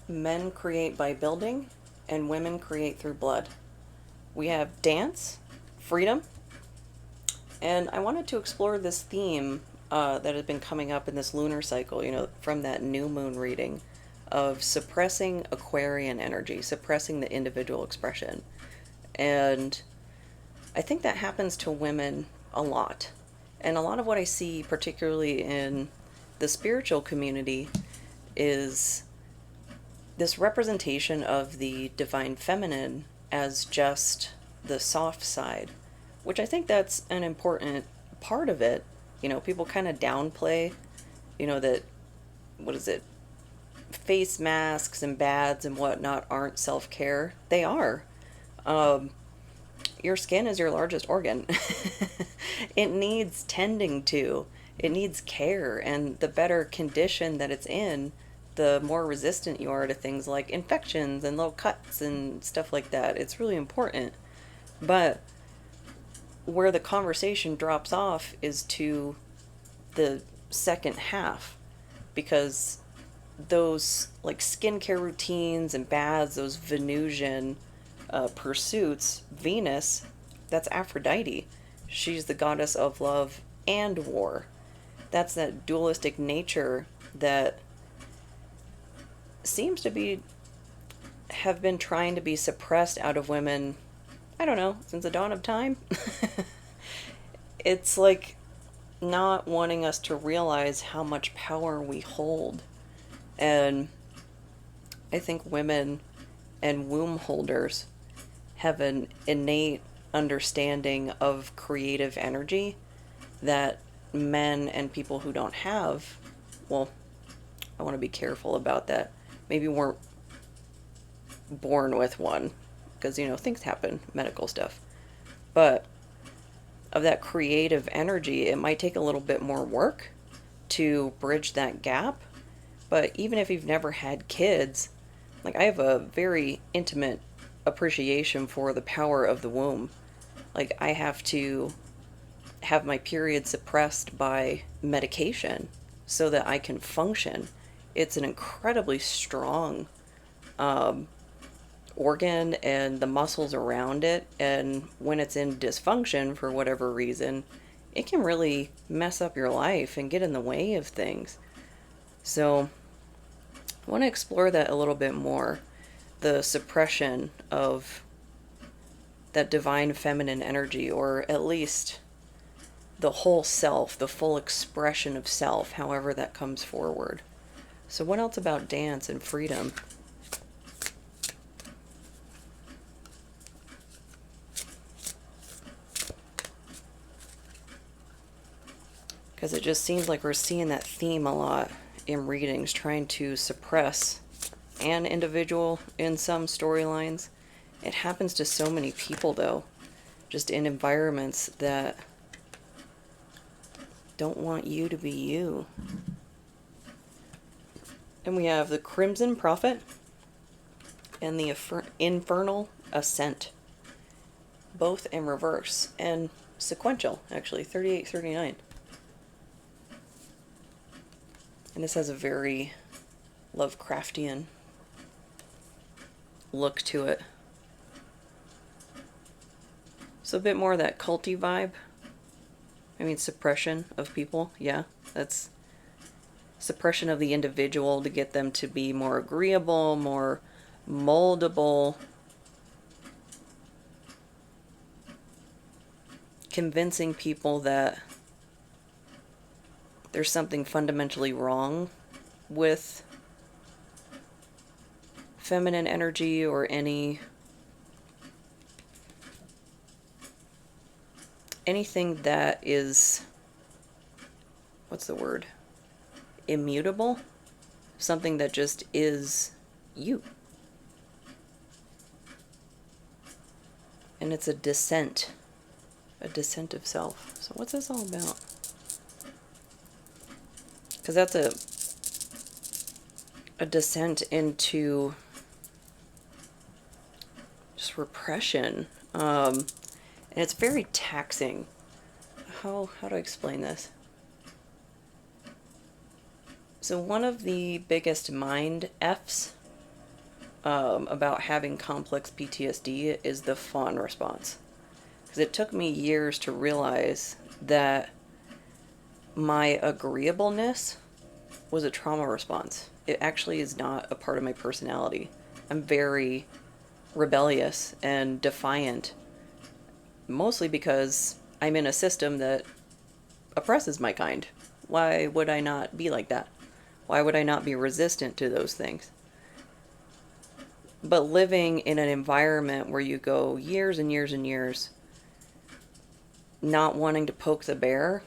Men create by building, and women create through blood. We have dance, freedom, and I wanted to explore this theme that has been coming up in this lunar cycle, from that new moon reading of suppressing Aquarian energy, suppressing the individual expression. And I think that happens to women a lot. And a lot of what I see, particularly in the spiritual community, is this representation of the divine feminine as just the soft side, which I think that's an important part of it. People kind of downplay, that, what is it, face masks and baths and whatnot aren't self care. They are. Um, your skin is your largest organ. It needs tending to, it needs care, and the better condition that it's in, the more resistant you are to things like infections and little cuts and stuff like that. It's really important. But where the conversation drops off is to the second half, because those like skincare routines and baths, those Venusian pursuits, Venus, that's Aphrodite. She's the goddess of love and war. That's that dualistic nature that seems to be have been trying to be suppressed out of women, I don't know, since the dawn of time. It's like not wanting us to realize how much power we hold. And I think women and womb holders have an innate understanding of creative energy that men and people who don't have, well, I want to be careful about that. Maybe weren't born with one, because, things happen, medical stuff. But of that creative energy, it might take a little bit more work to bridge that gap. But even if you've never had kids, like I have a very intimate appreciation for the power of the womb. Like I have to have my period suppressed by medication so that I can function. It's an incredibly strong um, organ, and the muscles around it. And when it's in dysfunction for whatever reason, it can really mess up your life and get in the way of things. So I want to explore that a little bit more. The suppression of that divine feminine energy, or at least the whole self, the full expression of self, however that comes forward. So, what else about dance and freedom? Because it just seems like we're seeing that theme a lot in readings, trying to suppress an individual in some storylines. It happens to so many people, though, just in environments that don't want you to be you. And we have the Crimson Prophet and the Infernal Ascent, both in reverse and sequential, actually, 38, 39. And this has a very Lovecraftian look to it. So a bit more of that culty vibe. I mean, suppression of people, yeah. That's suppression of the individual to get them to be more agreeable, more moldable. Convincing people that there's something fundamentally wrong with feminine energy or anything that is, what's the word, immutable, something that just is you. And it's a descent of self. So what's this all about? Because that's a descent into just repression. And it's very taxing. How do I explain this? So one of the biggest mind F's about having complex PTSD is the fawn response. Because it took me years to realize that my agreeableness was a trauma response. It actually is not a part of my personality. I'm very rebellious and defiant, mostly because I'm in a system that oppresses my kind. Why would I not be like that? Why would I not be resistant to those things? But living in an environment where you go years and years and years not wanting to poke the bear,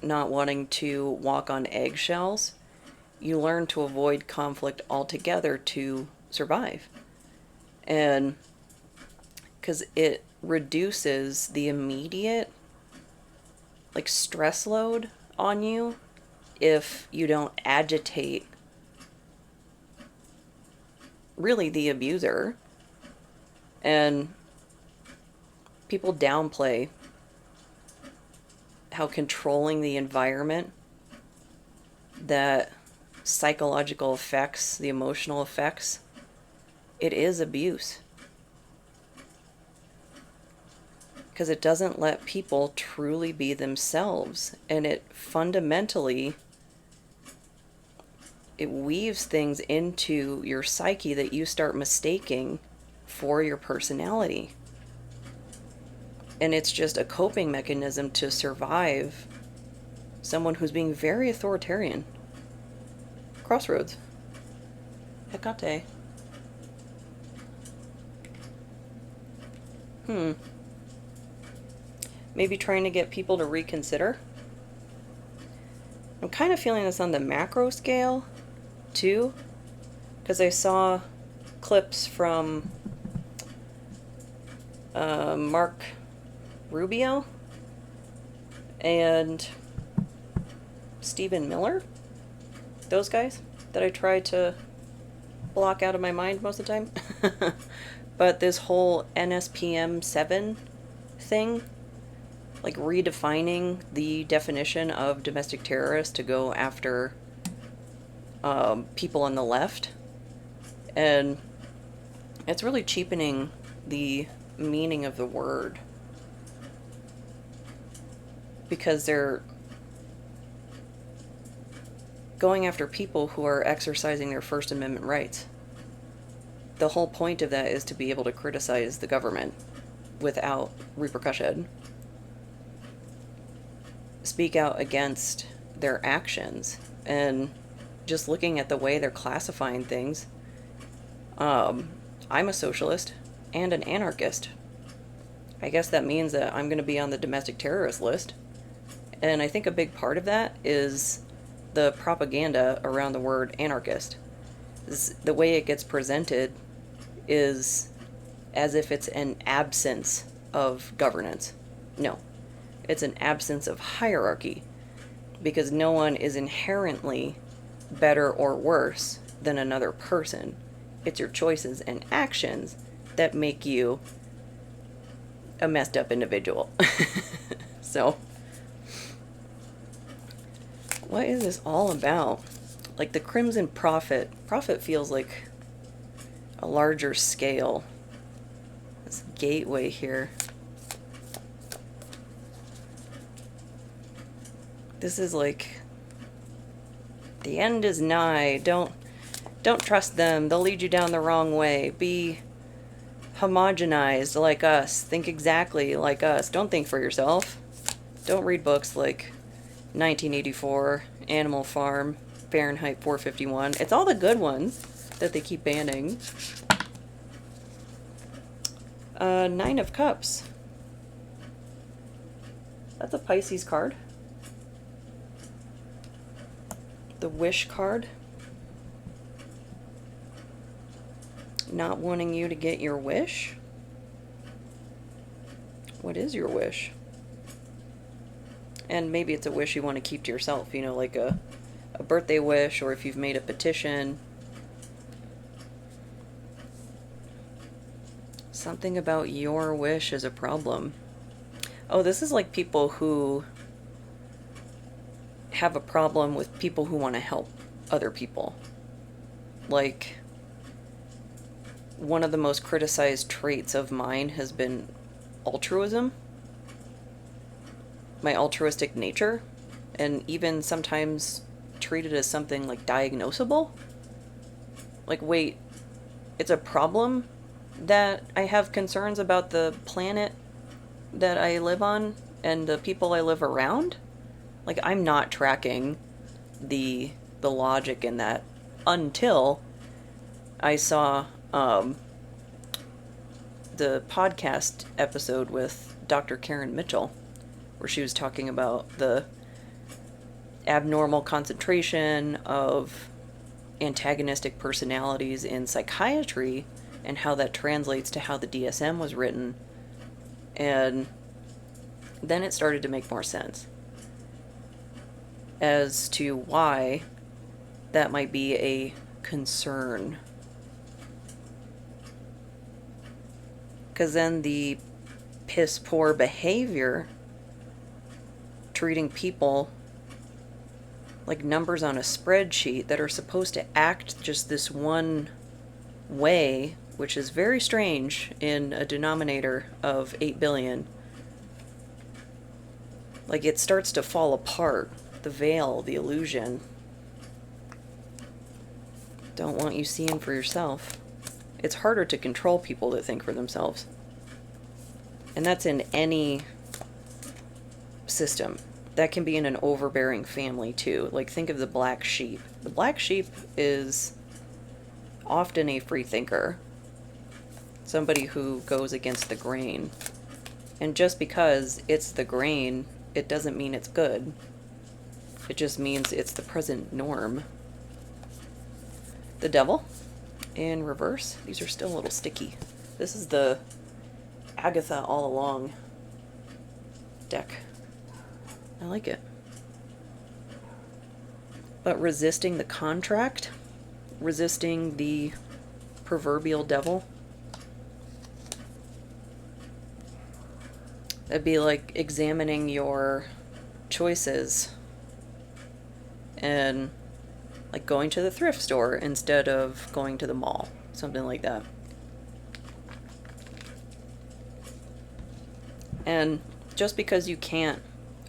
not wanting to walk on eggshells, you learn to avoid conflict altogether to survive. And because it reduces the immediate stress load on you if you don't agitate really the abuser. And people downplay how controlling the environment, that psychological effects, the emotional effects, it is abuse. Because it doesn't let people truly be themselves. And it fundamentally, it weaves things into your psyche that you start mistaking for your personality. And it's just a coping mechanism to survive someone who's being very authoritarian. Crossroads. Hecate. Maybe trying to get people to reconsider. I'm kind of feeling this on the macro scale, too. Because I saw clips from Mark Rubio and Stephen Miller, those guys that I try to block out of my mind most of the time. But this whole NSPM 7 thing, redefining the definition of domestic terrorist to go after people on the left, and it's really cheapening the meaning of the word, because they're going after people who are exercising their First Amendment rights. The whole point of that is to be able to criticize the government without repercussion. Speak out against their actions. And just looking at the way they're classifying things, I'm a socialist and an anarchist. I guess that means that I'm going to be on the domestic terrorist list. And I think a big part of that is the propaganda around the word anarchist. The way it gets presented is as if it's an absence of governance. No, it's an absence of hierarchy, because no one is inherently better or worse than another person. It's your choices and actions that make you a messed up individual. So, what is this all about? The Crimson Prophet. Prophet feels like a larger scale. This gateway here. This is the end is nigh. Don't trust them. They'll lead you down the wrong way. Be homogenized like us. Think exactly like us. Don't think for yourself. Don't read books like 1984, Animal Farm, Fahrenheit 451. It's all the good ones that they keep banning. Nine of Cups. That's a Pisces card. The Wish card. Not wanting you to get your wish. What is your wish? And maybe it's a wish you want to keep to yourself, like a birthday wish, or if you've made a petition. Something about your wish is a problem. Oh, this is like people who have a problem with people who want to help other people. one of the most criticized traits of mine has been altruism, my altruistic nature, and even sometimes treated as something like diagnosable. Like, wait, it's a problem that I have concerns about the planet that I live on and the people I live around? Like, I'm not tracking the logic in that until I saw the podcast episode with Dr. Karen Mitchell, where she was talking about the abnormal concentration of antagonistic personalities in psychiatry and how that translates to how the DSM was written. And then it started to make more sense as to why that might be a concern. Because then the piss poor behavior, treating people like numbers on a spreadsheet that are supposed to act just this one way, which is very strange in a denominator of 8 billion. Like, it starts to fall apart. The veil, the illusion. Don't want you seeing for yourself. It's harder to control people that think for themselves. And that's in any system. That can be in an overbearing family too. Like, think of the black sheep. The black sheep is often a free thinker. Somebody who goes against the grain. And just because it's the grain, it doesn't mean it's good. It just means it's the present norm. The devil in reverse. These are still a little sticky. This is the Agatha all along deck. I like it. But resisting the contract, resisting the proverbial devil, it'd be like examining your choices and like going to the thrift store instead of going to the mall. Something like that. And just because you can't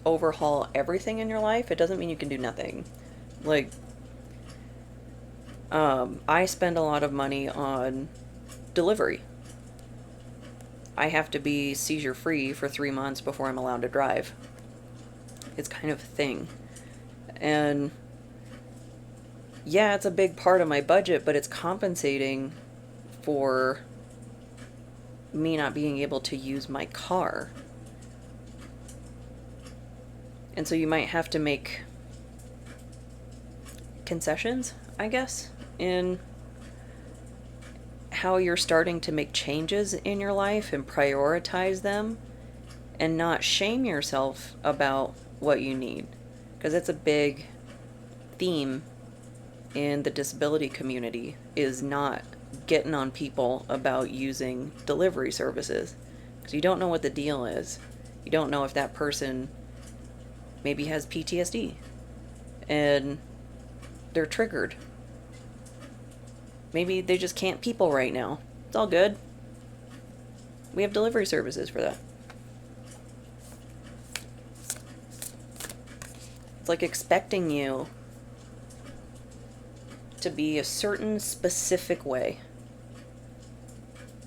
overhaul everything in your life, it doesn't mean you can do nothing. Like, I spend a lot of money on delivery. I have to be seizure free for 3 months before I'm allowed to drive. It's kind of a thing. And yeah, it's a big part of my budget, but it's compensating for me not being able to use my car. And so you might have to make concessions, I guess, in how you're starting to make changes in your life and prioritize them and not shame yourself about what you need. Because it's a big theme in the disability community, is not getting on people about using delivery services. Because you don't know what the deal is. You don't know if that person maybe has PTSD and they're triggered. Maybe they just can't people right now. It's all good. We have delivery services for that. It's like expecting you to be a certain specific way.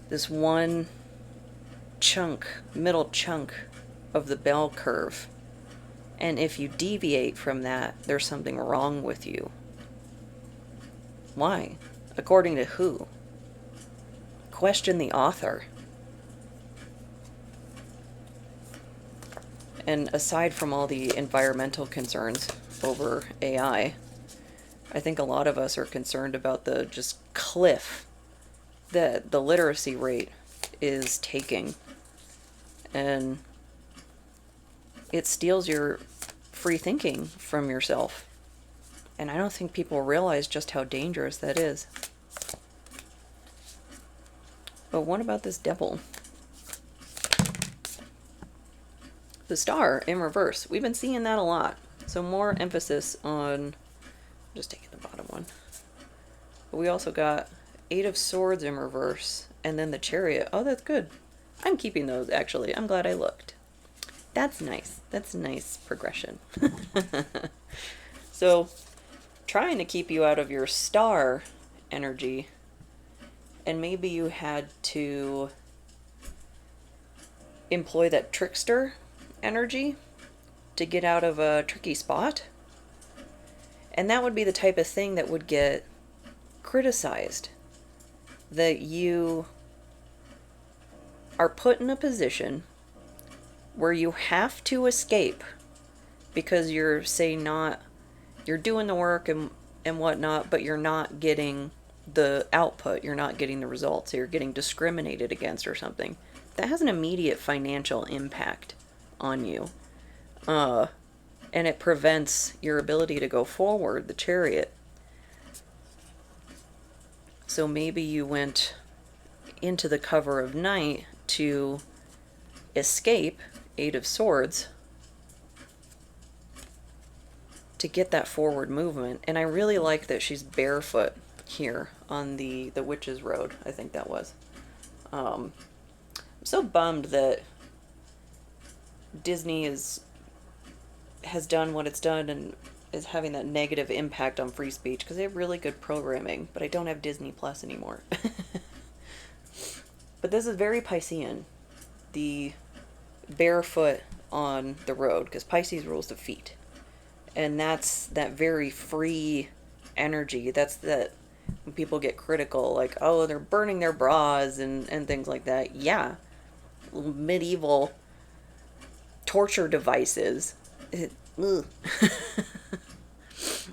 This one chunk, middle chunk of the bell curve. And if you deviate from that, there's something wrong with you. Why? According to who? Question the author. And aside from all the environmental concerns over AI, I think a lot of us are concerned about the just cliff that the literacy rate is taking. And it steals your free thinking from yourself. And I don't think people realize just how dangerous that is. But what about this devil? The star in reverse. We've been seeing that a lot. So more emphasis on, just taking the bottom one. But we also got Eight of Swords in reverse, and then the Chariot. Oh, that's good. I'm keeping those, actually. I'm glad I looked. That's nice. That's nice progression. So, trying to keep you out of your star energy, and maybe you had to employ that trickster energy to get out of a tricky spot. And that would be the type of thing that would get criticized. That you are put in a position where you have to escape because you're, say, you're doing the work and whatnot, but you're not getting the output, you're not getting the results, you're getting discriminated against or something. That has an immediate financial impact on you. And it prevents your ability to go forward, the Chariot. So maybe you went into the cover of night to escape, Eight of Swords, to get that forward movement. And I really like that she's barefoot here on the Witch's Road, I think that was. I'm so bummed that Disney has done what it's done and is having that negative impact on free speech, because they have really good programming, but I don't have Disney Plus anymore. But this is very Piscean, the barefoot on the road, because Pisces rules the feet. And that's that very free energy. That's that when people get critical, like, oh, they're burning their bras and things like that. Yeah. Medieval torture devices.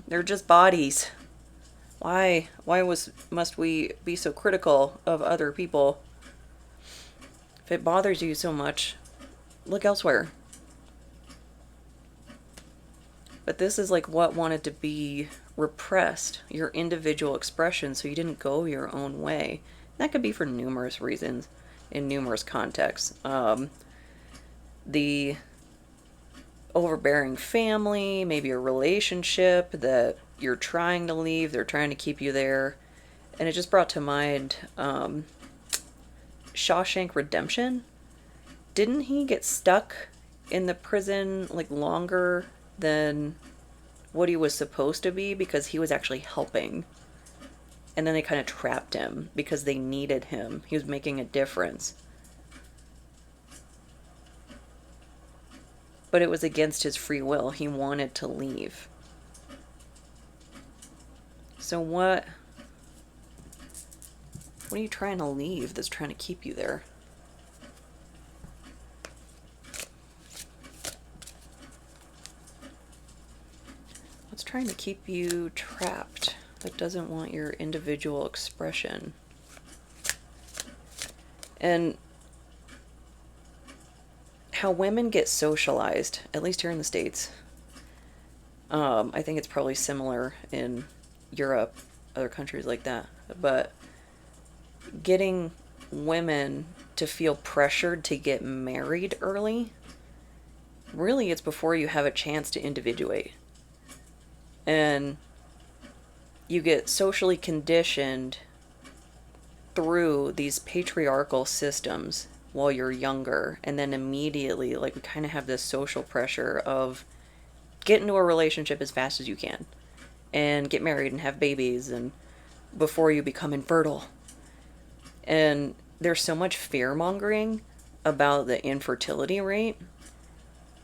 They're just bodies. Why must we be so critical of other people? If it bothers you so much, look elsewhere. But this is like what wanted to be repressed, your individual expression, so you didn't go your own way. That could be for numerous reasons, in numerous contexts. The overbearing family, maybe a relationship that you're trying to leave, they're trying to keep you there. And it just brought to mind Shawshank Redemption. Didn't he get stuck in the prison like longer than what he was supposed to be because he was actually helping? And then they kind of trapped him because they needed him. He was making a difference. But it was against his free will. He wanted to leave. So what are you trying to leave that's trying to keep you there? What's trying to keep you trapped that doesn't want your individual expression? And how women get socialized, at least here in the States. I think it's probably similar in Europe, other countries like that. But getting women to feel pressured to get married early, really it's before you have a chance to individuate. And you get socially conditioned through these patriarchal systems while you're younger, and then immediately, like, we kind of have this social pressure of get into a relationship as fast as you can and get married and have babies and before you become infertile. And there's so much fear-mongering about the infertility rate.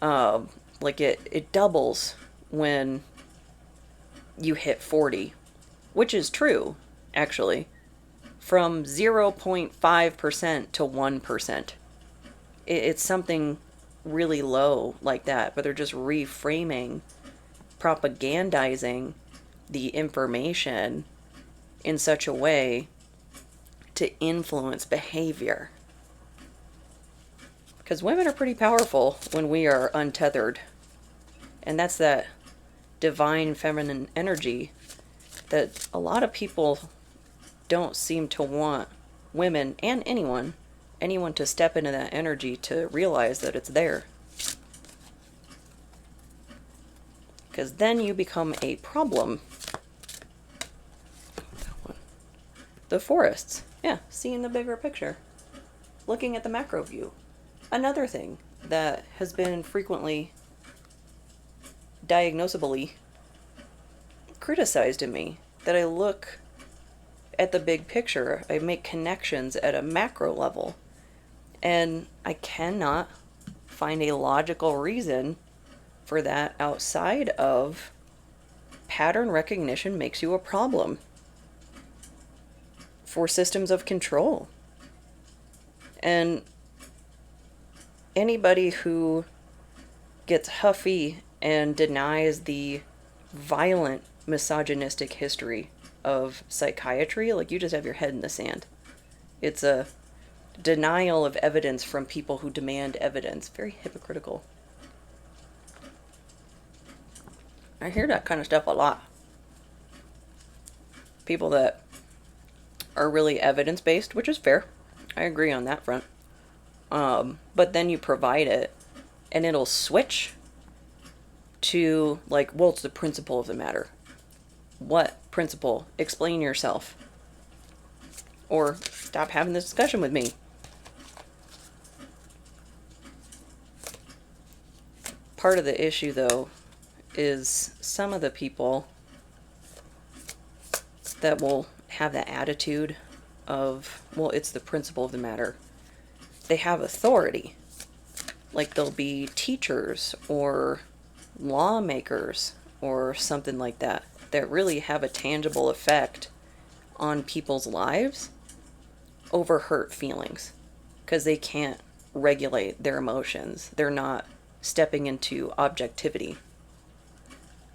Like it doubles when you hit 40, which is true, actually. From 0.5% to 1%. It's something really low like that, but they're just reframing, propagandizing the information in such a way to influence behavior. Because women are pretty powerful when we are untethered. And that's that divine feminine energy that a lot of people don't seem to want women and anyone to step into that energy to realize that it's there. Because then you become a problem. The forests. Yeah, seeing the bigger picture. Looking at the macro view. Another thing that has been frequently diagnosably criticized in me, that I look at the big picture, I make connections at a macro level, and I cannot find a logical reason for that outside of pattern recognition makes you a problem for systems of control. And anybody who gets huffy and denies the violent misogynistic history of psychiatry, like, you just have your head in the sand. It's a denial of evidence from people who demand evidence. Very hypocritical. I hear that kind of stuff a lot. People that are really evidence-based, which is fair. I agree on that front. But then you provide it, and it'll switch to, like, well, it's the principle of the matter. What principle? Explain yourself. Or stop having this discussion with me. Part of the issue, though, is some of the people that will have that attitude of, well, it's the principle of the matter. They have authority. Like, they'll be teachers or lawmakers or something like that, that really have a tangible effect on people's lives over hurt feelings, because they can't regulate their emotions. They're not stepping into objectivity.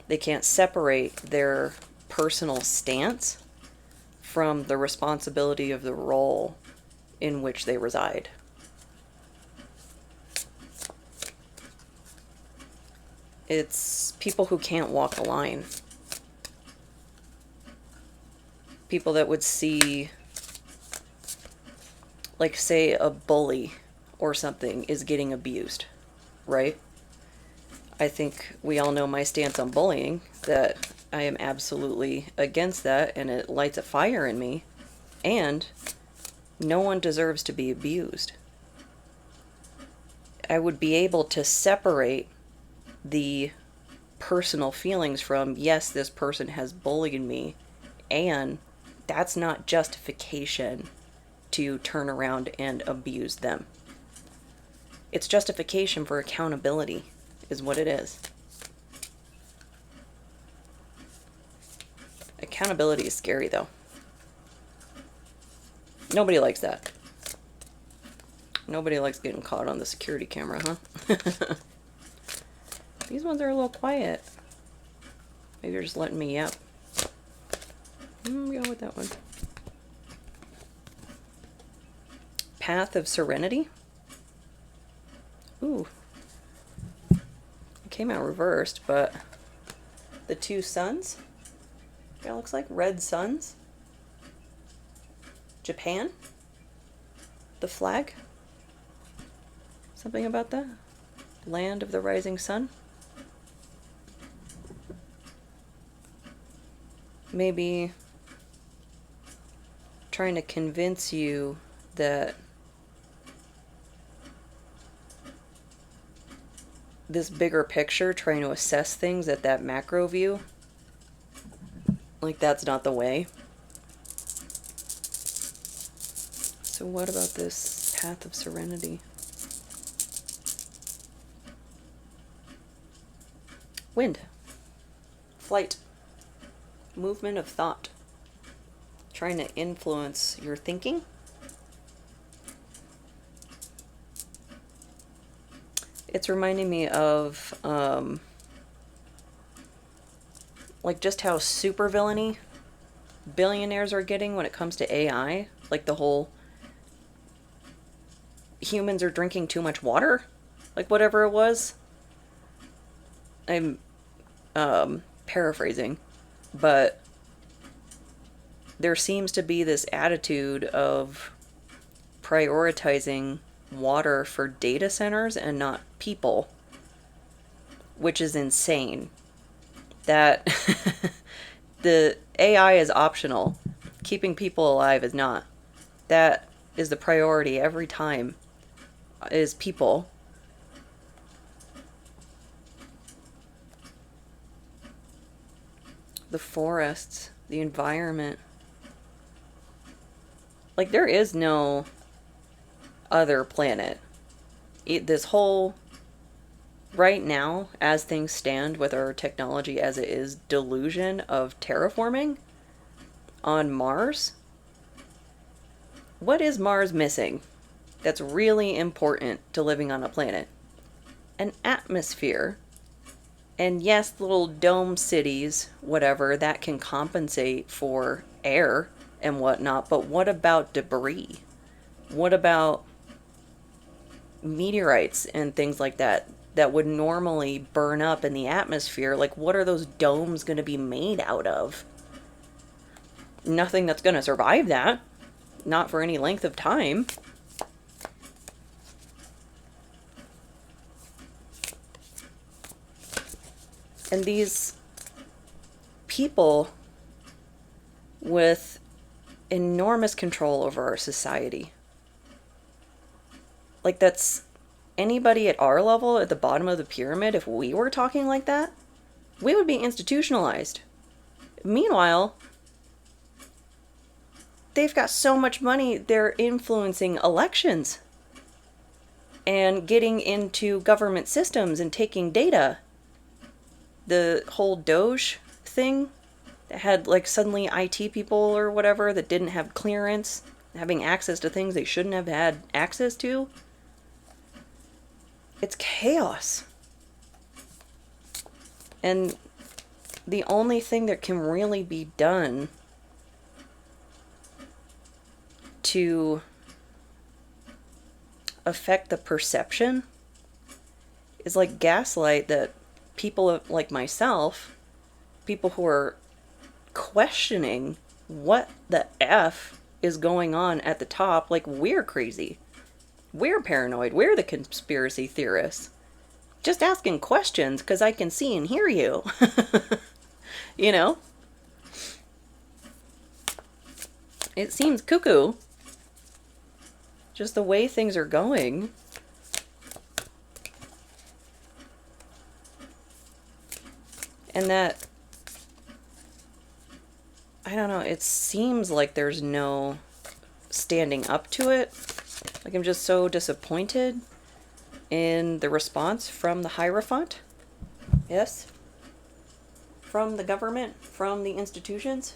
They can't separate their personal stance from the responsibility of the role in which they reside. It's people who can't walk the line. People that would see, like, say a bully or something is getting abused, right? I think we all know my stance on bullying, that I am absolutely against that, and it lights a fire in me, and no one deserves to be abused. I would be able to separate the personal feelings from, yes, this person has bullied me, and that's not justification to turn around and abuse them. It's justification for accountability, is what it is. Accountability is scary, though. Nobody likes that. Nobody likes getting caught on the security camera, huh? These ones are a little quiet. Maybe they're just letting me out. Go with that one. Path of Serenity. Ooh. It came out reversed, but the two suns. That looks like red suns. Japan. The flag. Something about that. Land of the rising sun. Maybe trying to convince you that this bigger picture, trying to assess things at that macro view, like, that's not the way. So what about this path of serenity? Wind. Flight. Movement of thought. Trying to influence your thinking. It's reminding me of, like, just how super villainy billionaires are getting when it comes to AI. Like, the whole humans are drinking too much water, like, whatever it was. I'm paraphrasing, but there seems to be this attitude of prioritizing water for data centers and not people, which is insane. That the AI is optional, Keeping people alive is not. That is the priority every time, is people. The forests, the environment. Like, there is no other planet. This whole, right now, as things stand with our technology as it is, delusion of terraforming on Mars. What is Mars missing that's really important to living on a planet? An atmosphere. And yes, little dome cities, whatever, that can compensate for air and whatnot, but what about debris? What about meteorites and things like that that would normally burn up in the atmosphere? Like, what are those domes going to be made out of? Nothing that's going to survive that. Not for any length of time. And these people with enormous control over our society. Like, that's anybody at our level, at the bottom of the pyramid, if we were talking like that, we would be institutionalized. Meanwhile, they've got so much money, they're influencing elections and getting into government systems and taking data. The whole Doge thing that had, like, suddenly IT people or whatever that didn't have clearance, having access to things they shouldn't have had access to. It's chaos. And the only thing that can really be done to affect the perception is like gaslight that people like myself, people who are questioning what the F is going on at the top, like, we're crazy. We're paranoid. We're the conspiracy theorists. Just asking questions because I can see and hear you. You know? It seems cuckoo. Just the way things are going. And that, I don't know, it seems like there's no standing up to it. Like, I'm just so disappointed in the response from the Hierophant. Yes? From the government, from the institutions.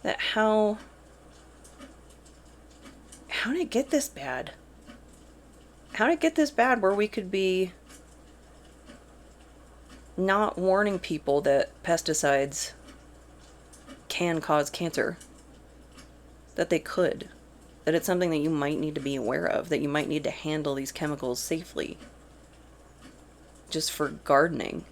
That how did it get this bad? How did it get this bad where we could be not warning people that pesticides can cause cancer? That they could. That it's something that you might need to be aware of. That you might need to handle these chemicals safely. Just for gardening.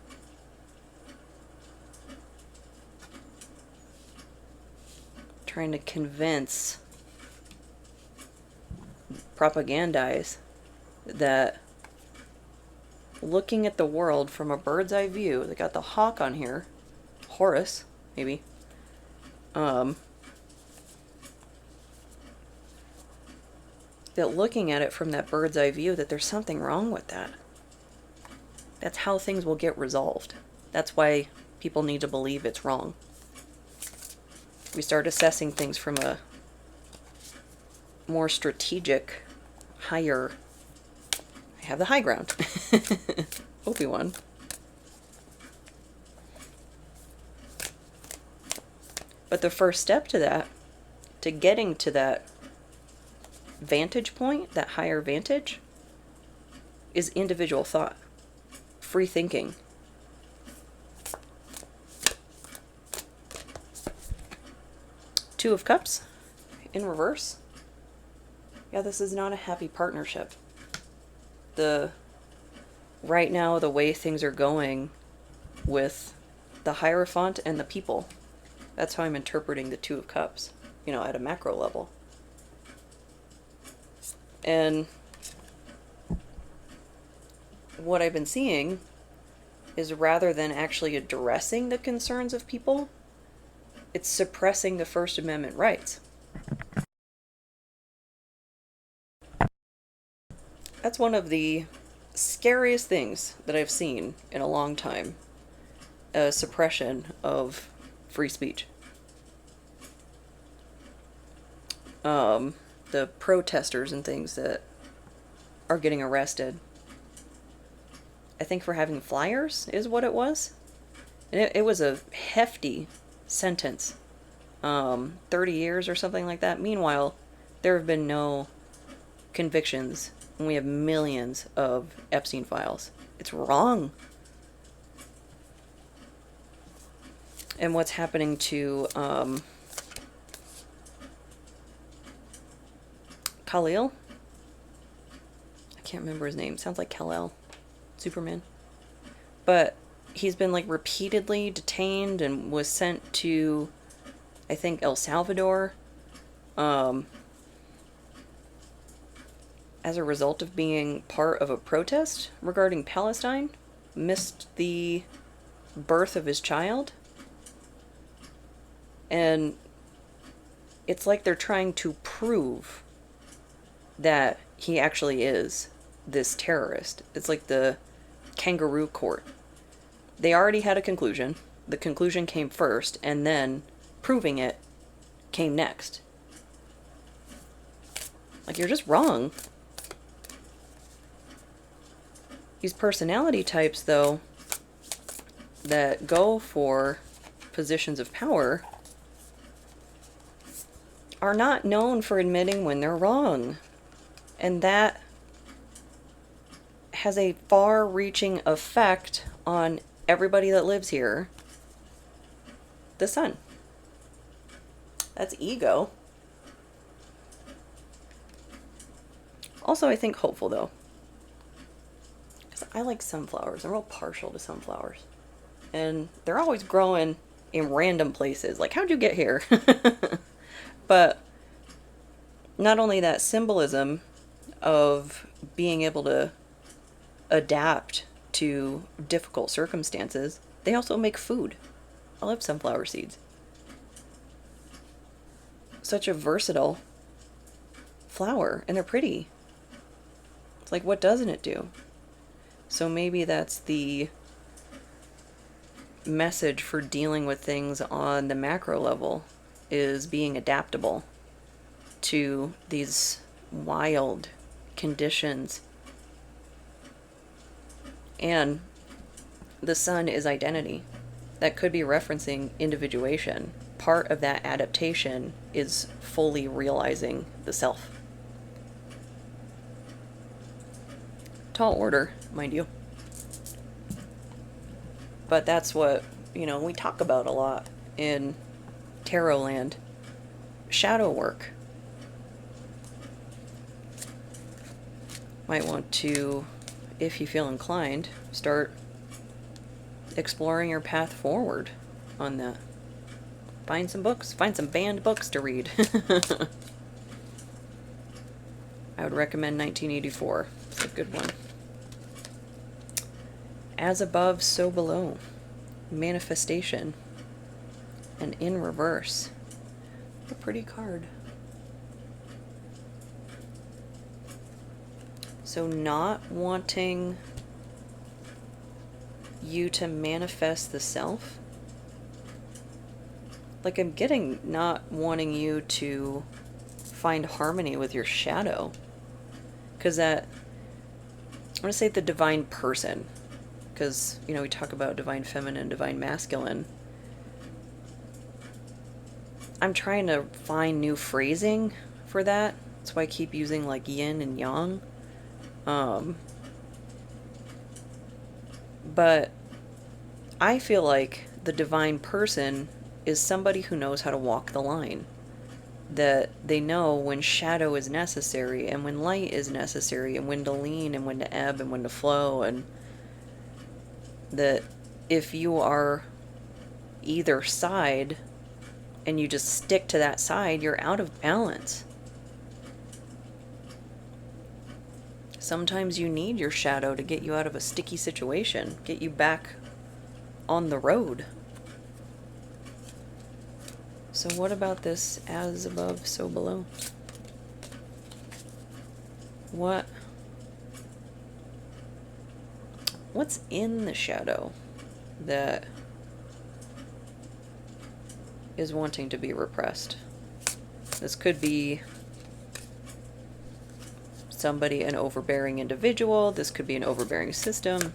Trying to convince, propagandize that looking at the world from a bird's eye view, they got the hawk on here, Horus, maybe, that looking at it from that bird's eye view, that there's something wrong with that. That's how things will get resolved. That's why people need to believe it's wrong. We start assessing things from a more strategic, higher... I have the high ground. Obi-Wan. But the first step to that, to getting to that vantage point, that higher vantage, is individual thought. Free thinking. Two of Cups in reverse. Yeah, this is not a happy partnership. Right now, the way things are going with the Hierophant and the people, that's how I'm interpreting the Two of Cups, at a macro level. And what I've been seeing is rather than actually addressing the concerns of people, it's suppressing the First Amendment rights. That's one of the scariest things that I've seen in a long time. A suppression of free speech. The protesters and things that are getting arrested, I think for having flyers is what it was. And it was a hefty sentence. 30 years or something like that. Meanwhile, there have been no convictions, and we have millions of Epstein files. It's wrong. And what's happening to Kal-El? I can't remember his name. Sounds like Kal-El. Superman. But he's been like repeatedly detained and was sent to, I think, El Salvador as a result of being part of a protest regarding Palestine. Missed the birth of his child. And it's like they're trying to prove that he actually is this terrorist. It's like the kangaroo court. They already had a conclusion. The conclusion came first, and then proving it came next. Like, you're just wrong. These personality types, though, that go for positions of power are not known for admitting when they're wrong. And that has a far-reaching effect on everybody that lives here. The sun. That's ego. Also, I think hopeful, though. Because I like sunflowers. I'm real partial to sunflowers. And they're always growing in random places. Like, how'd you get here? But not only that symbolism of being able to adapt to difficult circumstances, they also make food. I love sunflower seeds. Such a versatile flower, and they're pretty. It's like, what doesn't it do? So maybe that's the message for dealing with things on the macro level, is being adaptable to these wild conditions. And the sun is identity. That could be referencing individuation. Part of that adaptation is fully realizing the self. Tall order, mind you. But that's what, we talk about a lot in tarot land. Shadow work. Might want to, if you feel inclined, start exploring your path forward on that. Find some books. Find some banned books to read. I would recommend 1984. It's a good one. As above, so below. Manifestation. And in reverse. A pretty card. So not wanting you to manifest the self. Like, I'm getting not wanting you to find harmony with your shadow. Because that, I'm going to say the divine person. Because, we talk about divine feminine, divine masculine. I'm trying to find new phrasing for that. That's why I keep using like yin and yang. But I feel like the divine person is somebody who knows how to walk the line. That they know when shadow is necessary and when light is necessary and when to lean and when to ebb and when to flow, and that if you are either side and you just stick to that side, you're out of balance. Sometimes you need your shadow to get you out of a sticky situation, get you back on the road. So what about this as above, so below? What's in the shadow that is wanting to be repressed? This could be somebody, an overbearing individual. This could be an overbearing system.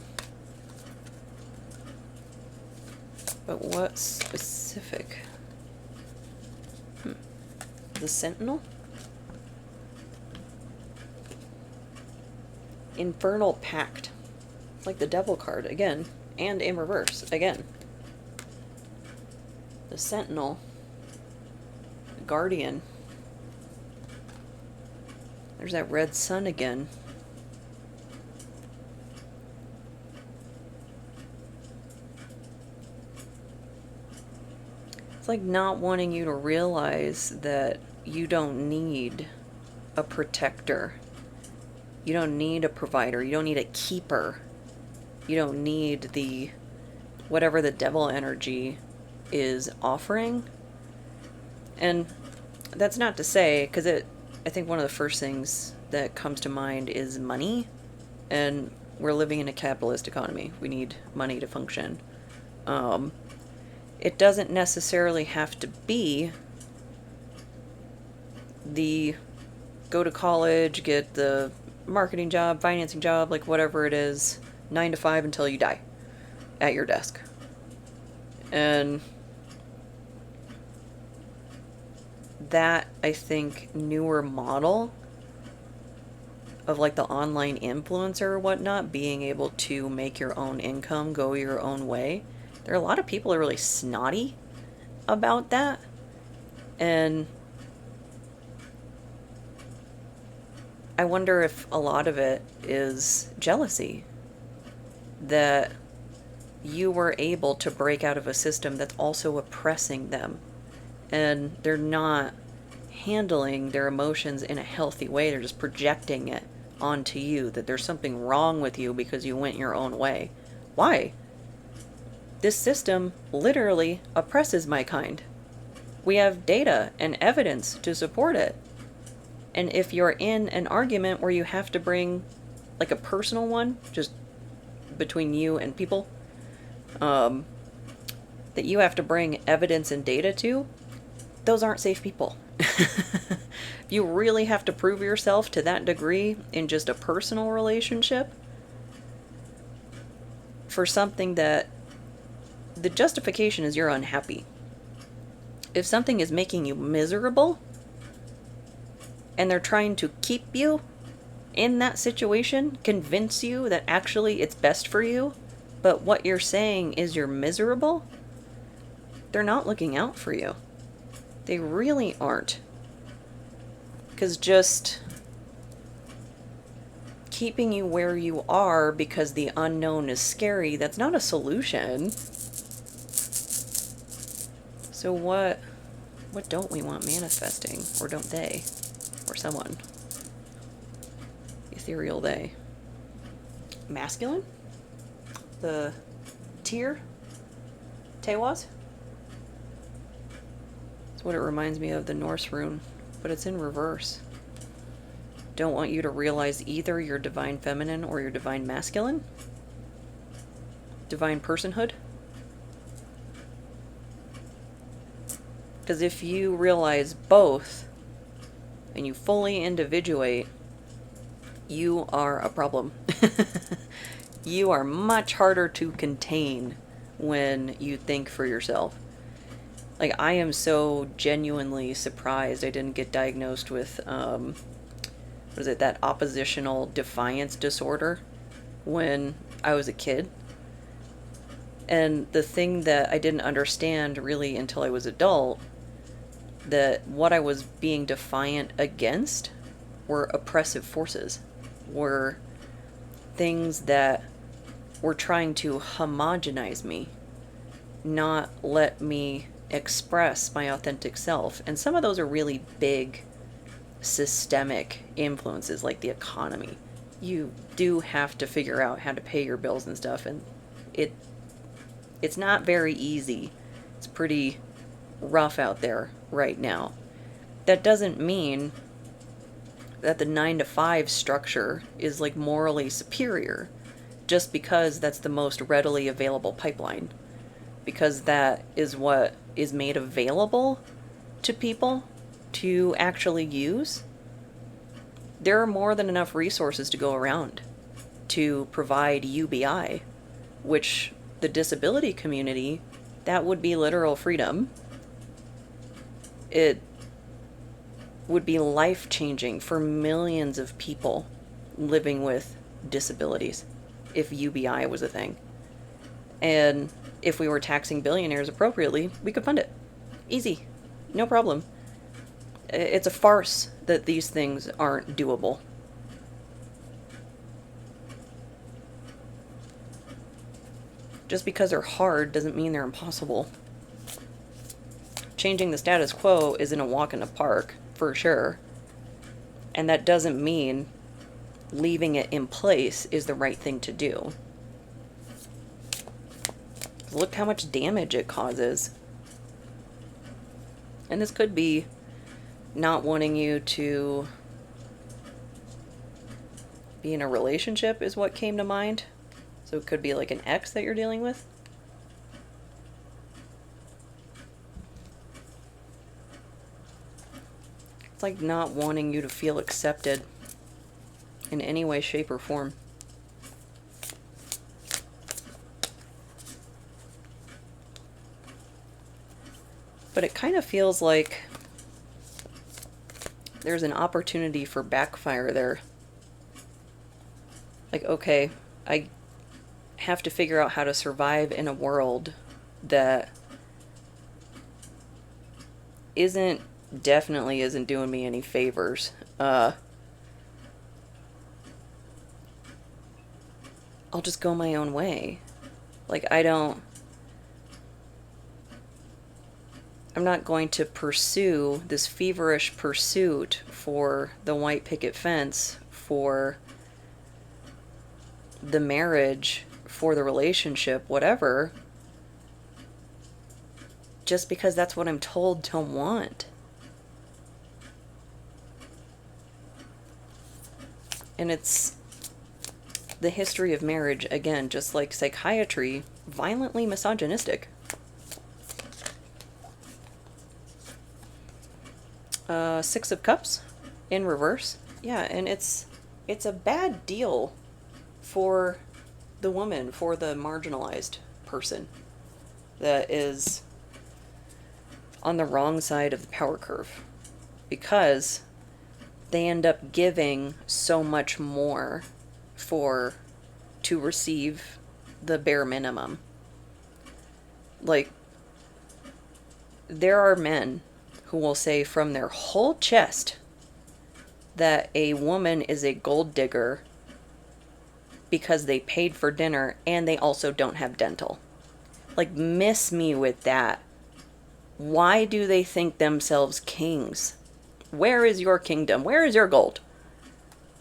But what specific? The Sentinel? Infernal Pact. Like the Devil card, again. And in reverse, again. The Sentinel. The Guardian. There's that red sun again. It's like not wanting you to realize that you don't need a protector. You don't need a provider. You don't need a keeper. You don't need the whatever the devil energy is offering. And that's not to say, because I think one of the first things that comes to mind is money. And we're living in a capitalist economy. We need money to function. It doesn't necessarily have to be the go to college, get the marketing job, financing job, like whatever it is, 9 to 5 until you die at your desk. And that, I think, newer model of like the online influencer or whatnot, being able to make your own income, go your own way. There are a lot of people who are really snotty about that. And I wonder if a lot of it is jealousy. That you were able to break out of a system that's also oppressing them. And they're not handling their emotions in a healthy way. They're just projecting it onto you, that there's something wrong with you because you went your own way. Why? This system literally oppresses my kind. We have data and evidence to support it. And if you're in an argument where you have to bring like a personal one, just between you and people, that you have to bring evidence and data to, those aren't safe people. If you really have to prove yourself to that degree in just a personal relationship for something that the justification is you're unhappy. If something is making you miserable and they're trying to keep you in that situation, convince you that actually it's best for you, but what you're saying is you're miserable, they're not looking out for you. They really aren't. Because just keeping you where you are because the unknown is scary, that's not a solution. So what don't we want manifesting? Or don't they? Or someone? Ethereal they. Masculine? The Tyr? Tewaz? That's what it reminds me of, the Norse rune. But it's in reverse. Don't want you to realize either your divine feminine or your divine masculine. Divine personhood. Because if you realize both and you fully individuate, you are a problem. You are much harder to contain when you think for yourself. Like, I am so genuinely surprised I didn't get diagnosed with, that oppositional defiance disorder when I was a kid. And the thing that I didn't understand really until I was adult, that what I was being defiant against were oppressive forces, were things that were trying to homogenize me, not let me express my authentic self. And some of those are really big systemic influences, like the economy. You do have to figure out how to pay your bills and stuff, and It's not very easy. It's pretty rough out there right now. That doesn't mean that the 9 to 5 structure is like morally superior just because that's the most readily available pipeline. Because that is what is made available to people to actually use. There are more than enough resources to go around to provide UBI, which the disability community, that would be literal freedom. It would be life-changing for millions of people living with disabilities if UBI was a thing. And if we were taxing billionaires appropriately, we could fund it. Easy. No problem. It's a farce that these things aren't doable. Just because they're hard doesn't mean they're impossible. Changing the status quo isn't a walk in the park, for sure. And that doesn't mean leaving it in place is the right thing to do. Look how much damage it causes. And this could be not wanting you to be in a relationship is what came to mind. So it could be like an ex that you're dealing with. It's like not wanting you to feel accepted in any way, shape, or form. But it kind of feels like there's an opportunity for backfire there. Like, okay, I have to figure out how to survive in a world that definitely isn't doing me any favors. I'll just go my own way. Like, I'm not going to pursue this feverish pursuit for the white picket fence, for the marriage, for the relationship, whatever, just because that's what I'm told to want. And it's the history of marriage, again, just like psychiatry, violently misogynistic. Six of Cups in reverse. Yeah, and it's a bad deal for the woman, for the marginalized person that is on the wrong side of the power curve, because they end up giving so much more to receive the bare minimum. Like, there are men who will say from their whole chest that a woman is a gold digger because they paid for dinner and they also don't have dental. Like, miss me with that. Why do they think themselves kings? Where is your kingdom? Where is your gold?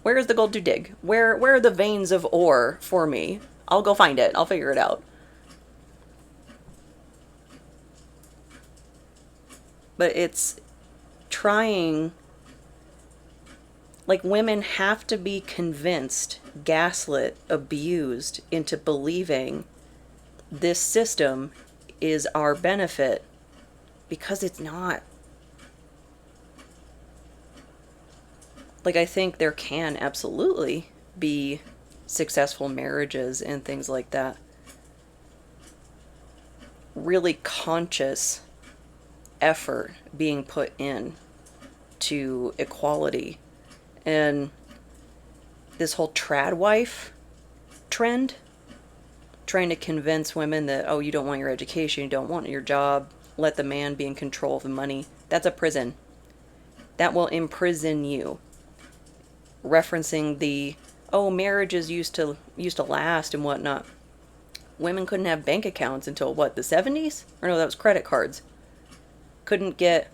Where is the gold to dig? Where are the veins of ore for me? I'll go find it. I'll figure it out. But it's trying, like, women have to be convinced, gaslit, abused into believing this system is our benefit, because it's not. Like, I think there can absolutely be successful marriages and things like that. Really conscious effort being put in to equality. And this whole trad wife trend, trying to convince women that, oh, you don't want your education, you don't want your job, let the man be in control of the money. That's a prison. That will imprison you. Referencing the, oh, marriages used to last and whatnot. Women couldn't have bank accounts until what, the 70s? Or no, that was credit cards. Couldn't get,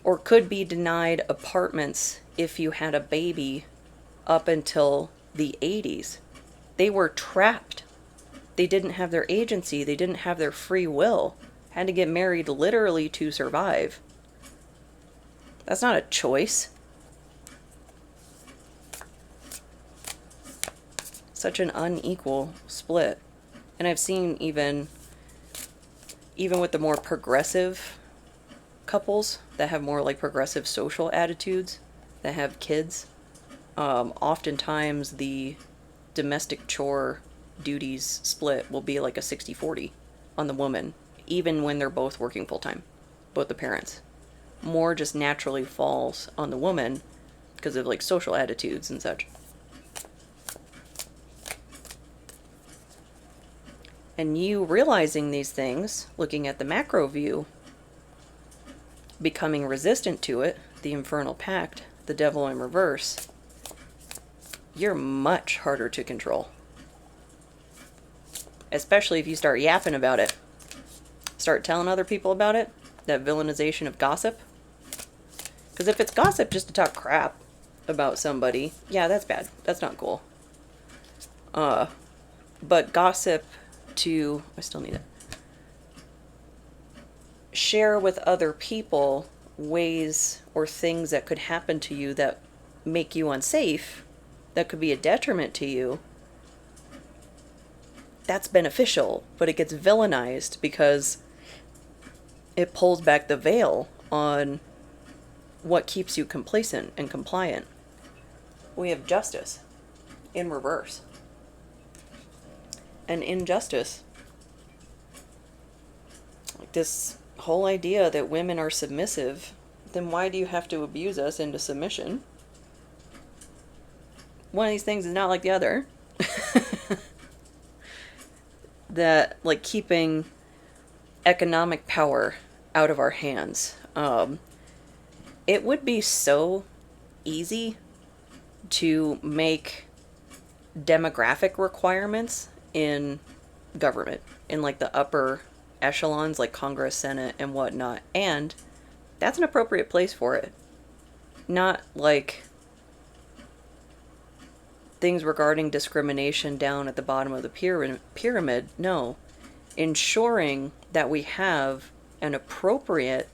or could be denied apartments if you had a baby up until the 80s. They were trapped. They didn't have their agency. They didn't have their free will. Had to get married literally to survive. That's not a choice. Such an unequal split. And I've seen even with the more progressive couples that have more like progressive social attitudes, that have kids, oftentimes the domestic chore duties split will be like a 60-40 on the woman, even when they're both working full-time, both the parents. More just naturally falls on the woman because of like social attitudes and such. And you realizing these things, looking at the macro view, becoming resistant to it, the infernal pact, the devil in reverse, you're much harder to control. Especially if you start yapping about it. Start telling other people about it, that villainization of gossip. Because if it's gossip just to talk crap about somebody, yeah, that's bad. That's not cool. But gossip to, I still need it, share with other people ways or things that could happen to you that make you unsafe, that could be a detriment to you, that's beneficial, but it gets villainized because it pulls back the veil on what keeps you complacent and compliant. We have justice in reverse. And injustice. Like this whole idea that women are submissive, then why do you have to abuse us into submission? One of these things is not like the other. That, like, keeping economic power out of our hands. It would be so easy to make demographic requirements in government, in like the upper echelons like Congress, Senate, and whatnot, and that's an appropriate place for it. Not like things regarding discrimination down at the bottom of the pyramid. No, ensuring that we have an appropriate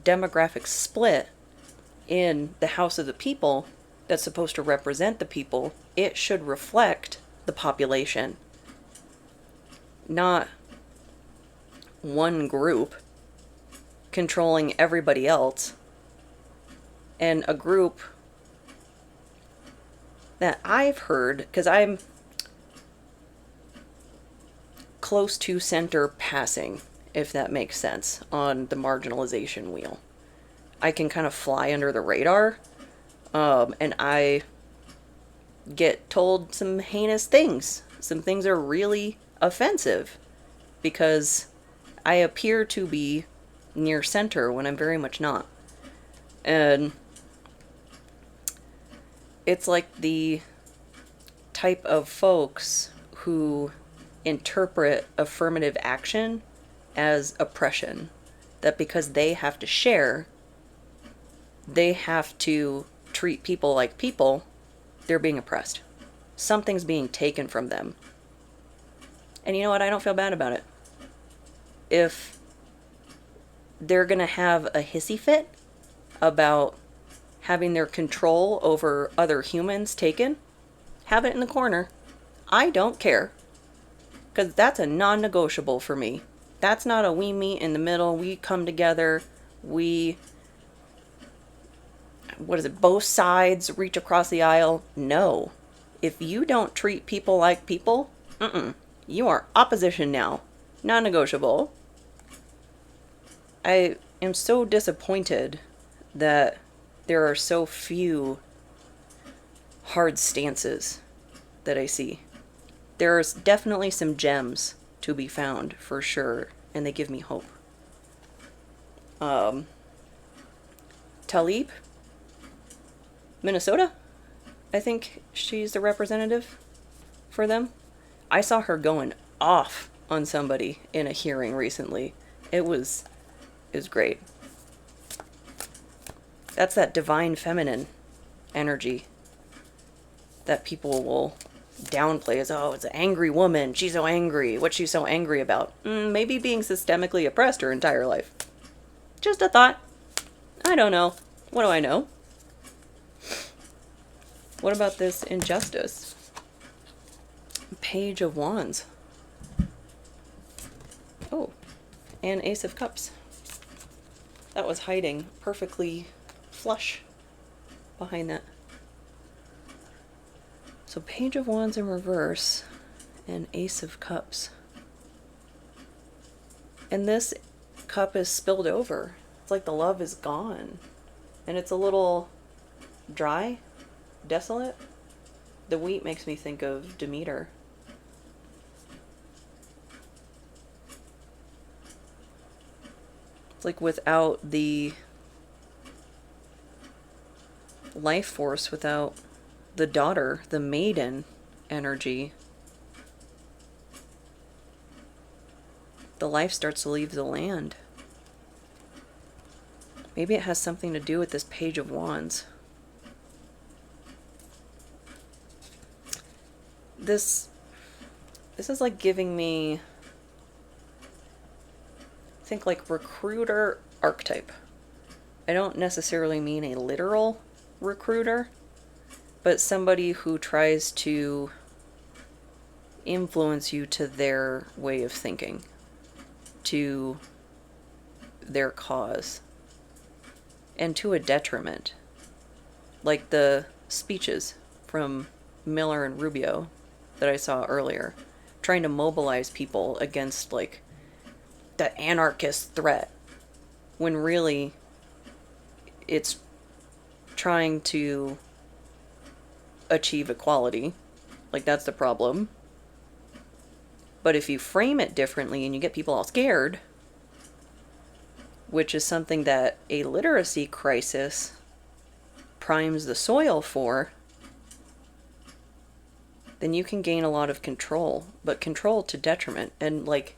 demographic split in the House of the People that's supposed to represent the people. It should reflect the population, not one group controlling everybody else, and a group that I've heard, because I'm close to center passing, if that makes sense, on the marginalization wheel. I can kind of fly under the radar, and I get told some heinous things. Some things are really offensive because I appear to be near center when I'm very much not. And it's like the type of folks who interpret affirmative action as oppression. That because they have to share, they have to treat people like people, they're being oppressed. Something's being taken from them. And you know what? I don't feel bad about it. If they're going to have a hissy fit about having their control over other humans taken, have it in the corner. I don't care. Because that's a non-negotiable for me. That's not a we meet in the middle, we come together, both sides reach across the aisle? No. If you don't treat people like people, you are opposition now. Non-negotiable. I am so disappointed that there are so few hard stances that I see. There's definitely some gems to be found, for sure, and they give me hope. Talib, Minnesota, I think she's the representative for them. I saw her going off on somebody in a hearing recently. It was great. That's that divine feminine energy that people will downplays, oh, it's an angry woman. She's so angry. What's she so angry about? Maybe being systemically oppressed her entire life. Just a thought. I don't know. What do I know? What about this injustice? Page of Wands. Oh, and Ace of Cups. That was hiding perfectly flush behind that. So Page of Wands in reverse and Ace of Cups. And this cup is spilled over. It's like the love is gone. And it's a little dry, desolate. The wheat makes me think of Demeter. It's like without the life force, without the daughter, the maiden energy, the life starts to leave the land. Maybe it has something to do with this Page of Wands. This is like giving me, I think, like recruiter archetype. I don't necessarily mean a literal recruiter, but somebody who tries to influence you to their way of thinking, to their cause, and to a detriment. Like the speeches from Miller and Rubio that I saw earlier, trying to mobilize people against like the anarchist threat, when really it's trying to achieve equality. Like, that's the problem. But if you frame it differently and you get people all scared, which is something that a literacy crisis primes the soil for, then you can gain a lot of control, but control to detriment. And like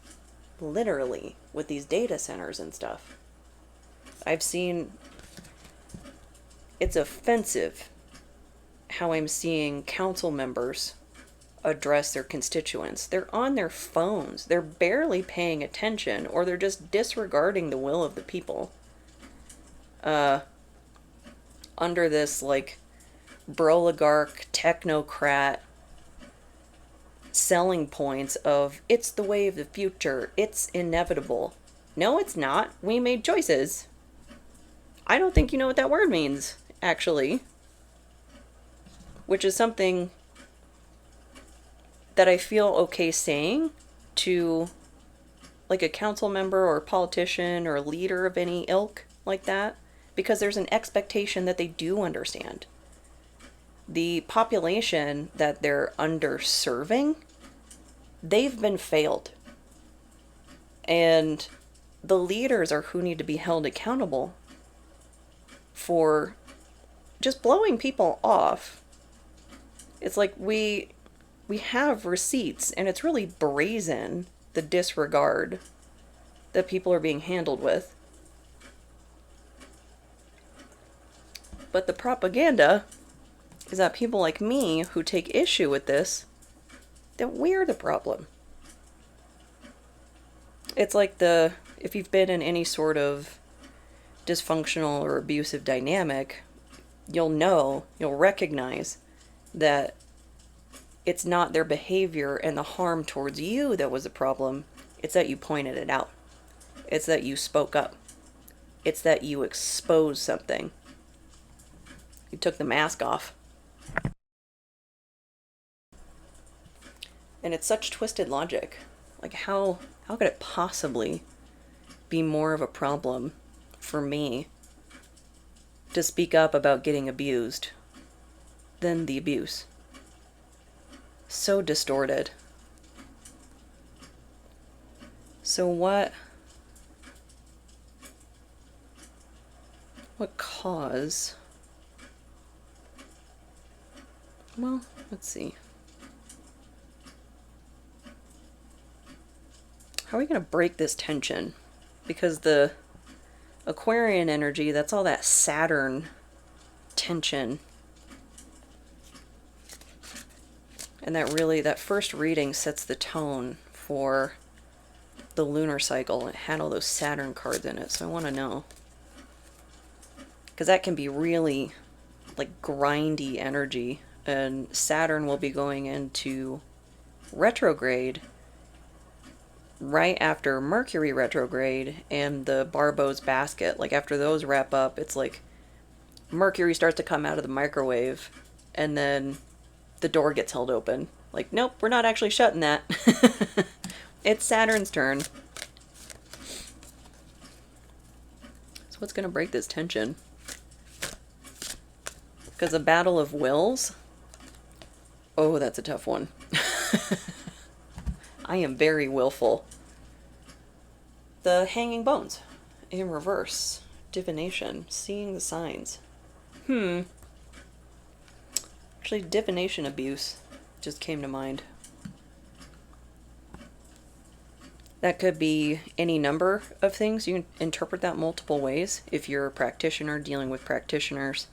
literally with these data centers and stuff, I've seen, it's offensive how I'm seeing council members address their constituents. They're on their phones. They're barely paying attention, or they're just disregarding the will of the people. Under this like broligarch technocrat selling points of it's the way of the future, it's inevitable. No, it's not. We made choices. I don't think you know what that word means, actually. Which is something that I feel okay saying to like a council member or politician or leader of any ilk like that, because there's an expectation that they do understand. The population that they're underserving, they've been failed. And the leaders are who need to be held accountable for just blowing people off. It's like we have receipts, and it's really brazen, the disregard that people are being handled with. But the propaganda is that people like me who take issue with this, that we're the problem. It's like if you've been in any sort of dysfunctional or abusive dynamic, you'll recognize that it's not their behavior and the harm towards you that was the problem. It's that you pointed it out. It's that you spoke up. It's that you exposed something. You took the mask off. And it's such twisted logic. Like, how could it possibly be more of a problem for me to speak up about getting abused than the abuse? So distorted. So what cause? Well, let's see. How are we going to break this tension? Because the Aquarian energy, that's all that Saturn tension. And that first reading sets the tone for the lunar cycle. It had all those Saturn cards in it, so I want to know. Because that can be really like grindy energy, and Saturn will be going into retrograde right after Mercury retrograde and the Barbo's basket. Like after those wrap up, it's like Mercury starts to come out of the microwave and then the door gets held open. Like, nope, we're not actually shutting that. It's Saturn's turn. So what's going to break this tension? Because a battle of wills? Oh, that's a tough one. I am very willful. The hanging bones in reverse. Divination. Seeing the signs. Actually, divination abuse just came to mind. That could be any number of things. You can interpret that multiple ways if you're a practitioner dealing with practitioners.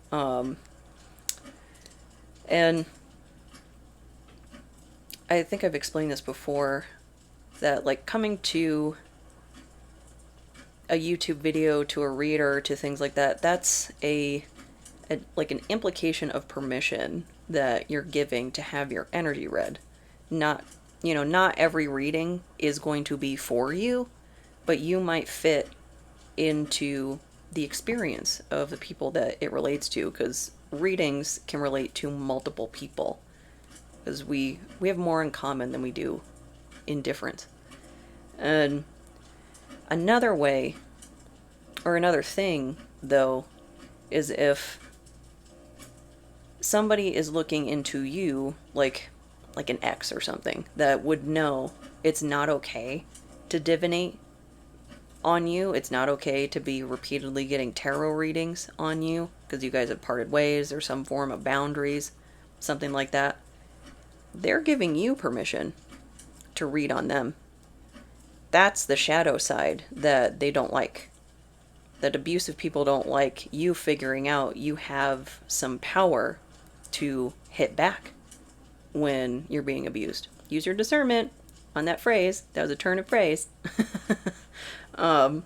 And I think I've explained this before, that like coming to a YouTube video, to a reader, to things like that, that's like an implication of permission that you're giving to have your energy read. Not every reading is going to be for you, but you might fit into the experience of the people that it relates to, because readings can relate to multiple people, because we have more in common than we do in difference. And another way, or another thing, though, is if somebody is looking into you, like an ex or something, that would know it's not okay to divinate on you. It's not okay to be repeatedly getting tarot readings on you because you guys have parted ways or some form of boundaries, something like that. They're giving you permission to read on them. That's the shadow side that they don't like. That abusive people don't like you figuring out you have some power to hit back when you're being abused. Use your discernment on that phrase. That was a turn of phrase. But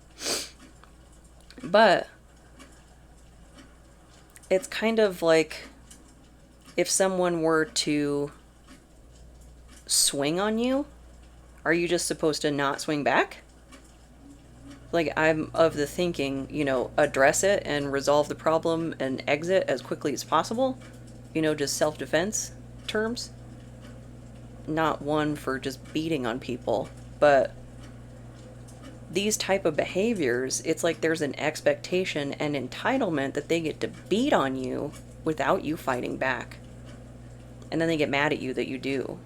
it's kind of like if someone were to swing on you, are you just supposed to not swing back? Like, I'm of the thinking, address it and resolve the problem and exit as quickly as possible. Just self-defense terms. Not one for just beating on people, but these type of behaviors, it's like there's an expectation and entitlement that they get to beat on you without you fighting back. And then they get mad at you that you do.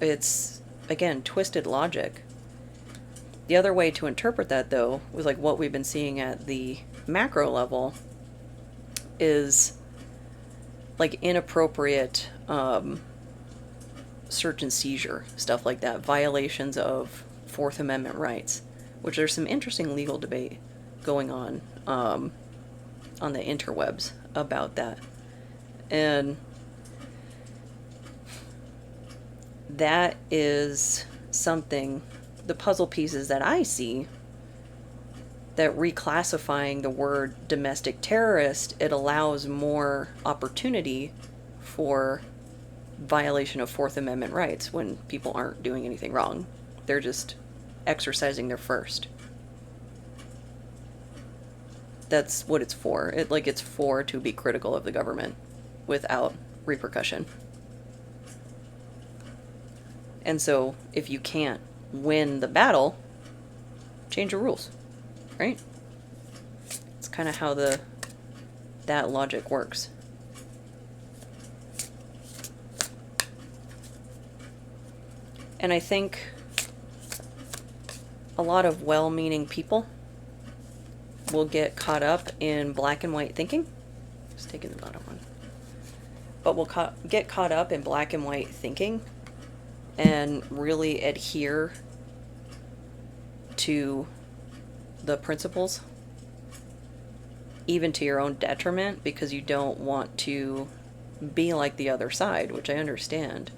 It's, again, twisted logic. The other way to interpret that, though, was like what we've been seeing at the macro level, is like inappropriate search and seizure, stuff like that, violations of Fourth Amendment rights, which there's some interesting legal debate going on the interwebs about that. And that is something, the puzzle pieces that I see, that reclassifying the word domestic terrorist, it allows more opportunity for violation of Fourth Amendment rights when people aren't doing anything wrong. They're just exercising their first. That's what it's for. It's for to be critical of the government without repercussion. And so if you can't win the battle, change the rules, right? It's kind of how that logic works. And I think a lot of well-meaning people will get caught up in black and white thinking. Just taking the bottom one. But will get caught up in black and white thinking and really adhere to the principles, even to your own detriment, because you don't want to be like the other side, which I understand.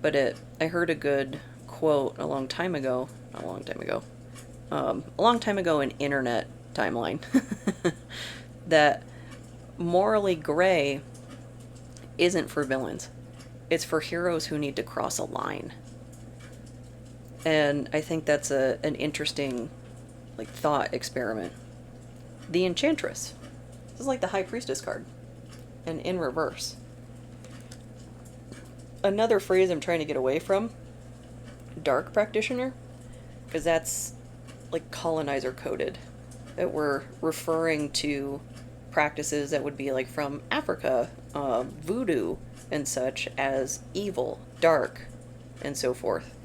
But I heard a good quote a long time ago, not a long time ago, a long time ago in internet timeline, that morally gray isn't for villains. It's for heroes who need to cross a line. And I think that's an interesting thought experiment. The Enchantress. This is like the High Priestess card. And in reverse. Another phrase I'm trying to get away from, Dark Practitioner, because that's colonizer coded. That we're referring to practices that would be from Africa, voodoo and such, as evil, dark, and so forth.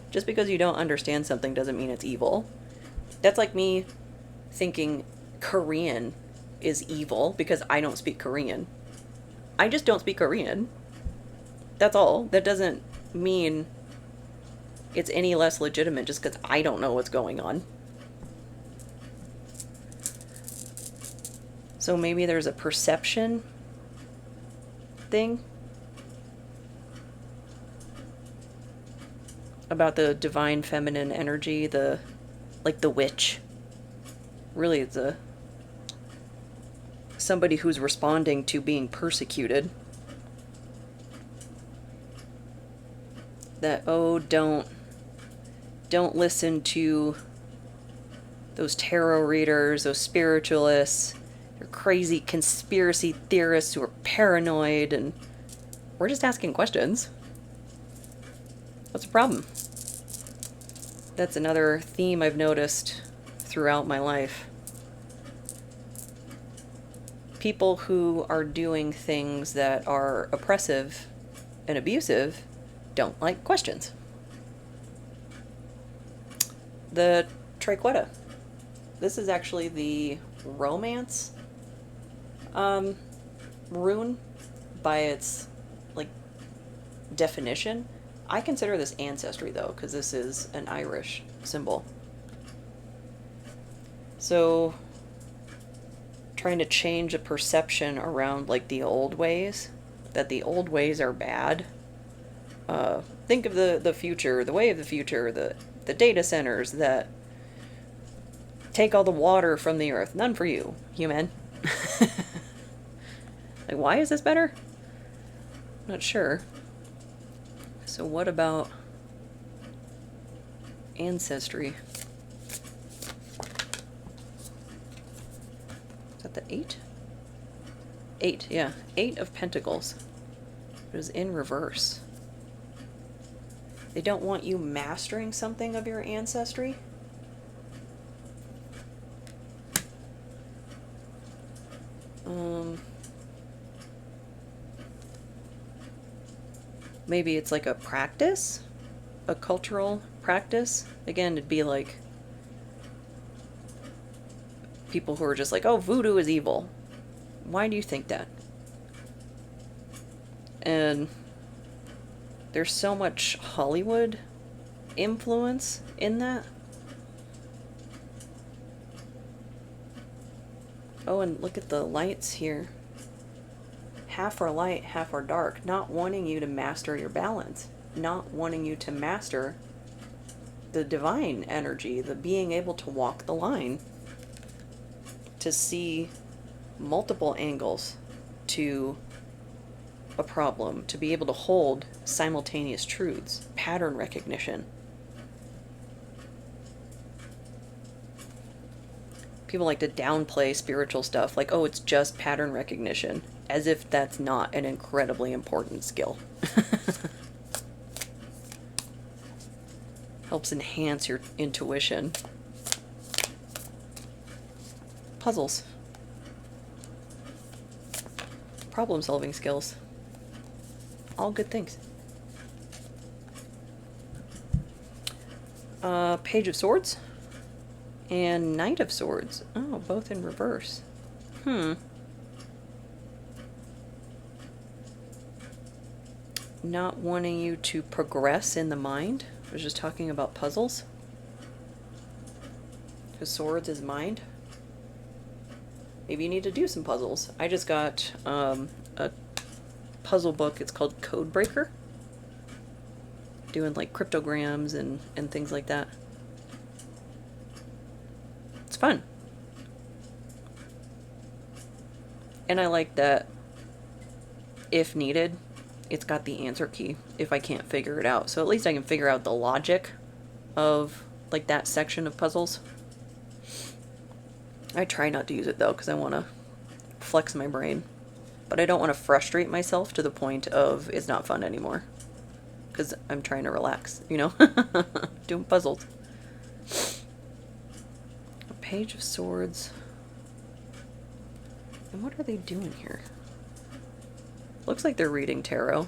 Just because you don't understand something doesn't mean it's evil. That's like me thinking Korean is evil because I don't speak Korean. I just don't speak Korean. That's all. That doesn't mean it's any less legitimate just because I don't know what's going on. So maybe there's a perception thing about the divine feminine energy, the witch. Really, it's somebody who's responding to being persecuted. That, oh, don't listen to those tarot readers, those spiritualists, they're crazy conspiracy theorists who are paranoid, and we're just asking questions. What's the problem? That's another theme I've noticed throughout my life. People who are doing things that are oppressive and abusive don't like questions. The Triqueta. This is actually the romance rune by its definition. I consider this ancestry though, because this is an Irish symbol. So trying to change a perception around the old ways, that the old ways are bad. Think of the future, the way of the future, the data centers that take all the water from the earth. None for you, human. Why is this better? Not sure. So what about ancestry? Is that the 8? 8, yeah. 8 of Pentacles. It was in reverse. They don't want you mastering something of your ancestry. Maybe it's a practice, a cultural practice. Again, it'd be people who are just oh, voodoo is evil. Why do you think that? And there's so much Hollywood influence in that. Oh, and look at the lights here. Half are light, half are dark. Not wanting you to master your balance. Not wanting you to master the divine energy, the being able to walk the line. To see multiple angles to a problem. To be able to hold simultaneous truths. Pattern recognition. People like to downplay spiritual stuff, oh, it's just pattern recognition, as if that's not an incredibly important skill. Helps enhance your intuition. Puzzles. Problem-solving skills. All good things. Page of Swords. And Knight of Swords. Oh, both in reverse. Not wanting you to progress in the mind. I was just talking about puzzles. Because swords is mind. Maybe you need to do some puzzles. I just got a puzzle book. It's called Code Breaker. Doing like cryptograms and things like that. It's fun. And I like that if needed, it's got the answer key if I can't figure it out. So at least I can figure out the logic of like that section of puzzles. I try not to use it though because I want to flex my brain. But I don't want to frustrate myself to the point of it's not fun anymore. Because I'm trying to relax, you know? Doing puzzles. A Page of Swords. And what are they doing here? Looks like they're reading tarot.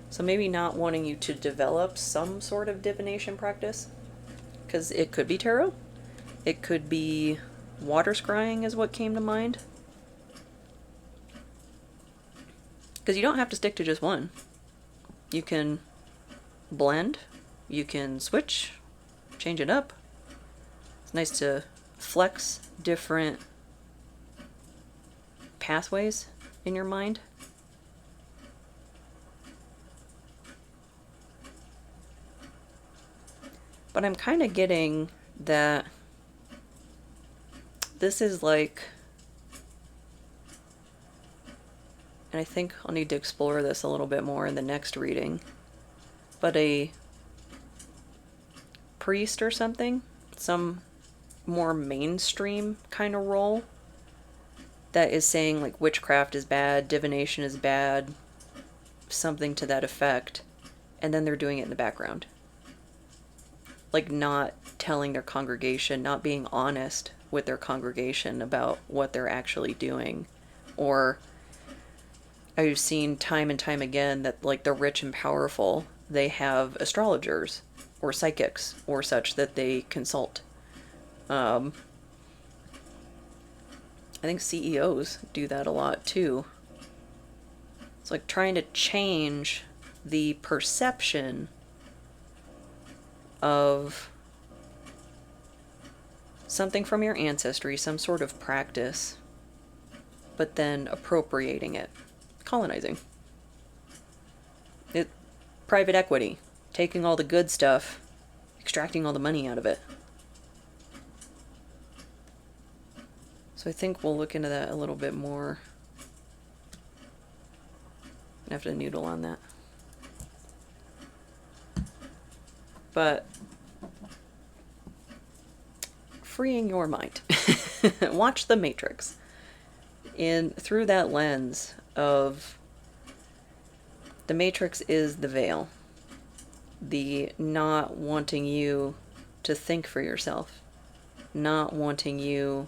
So maybe not wanting you to develop some sort of divination practice. Because it could be tarot. It could be water scrying is what came to mind. Because you don't have to stick to just one. You can blend. You can switch. Change it up. It's nice to flex different pathways in your mind. But I'm kind of getting that this is like, and I think I'll need to explore this a little bit more in the next reading, but a priest or something, some more mainstream kind of role that is saying like witchcraft is bad, divination is bad, something to that effect, and then they're doing it in the background. Like not telling their congregation, not being honest with their congregation about what they're actually doing. Or I've seen time and time again that like the rich and powerful, they have astrologers or psychics or such that they consult. I think CEOs do that a lot too. It's like trying to change the perception of something from your ancestry, some sort of practice, but then appropriating it. Colonizing. Private equity. Taking all the good stuff, extracting all the money out of it. So I think we'll look into that a little bit more. I have to noodle on that. But freeing your mind. Watch The Matrix. And through that lens of The Matrix is the veil. The not wanting you to think for yourself. Not wanting you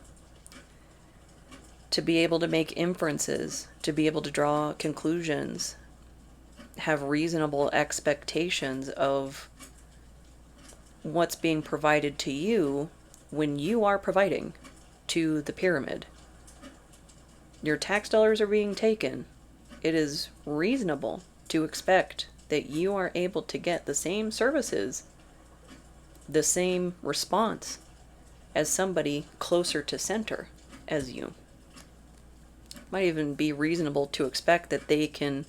to be able to make inferences, to be able to draw conclusions, have reasonable expectations of what's being provided to you when you are providing to the pyramid. Your tax dollars are being taken. It is reasonable to expect that you are able to get the same services, the same response as somebody closer to center as you. Might even be reasonable to expect that they can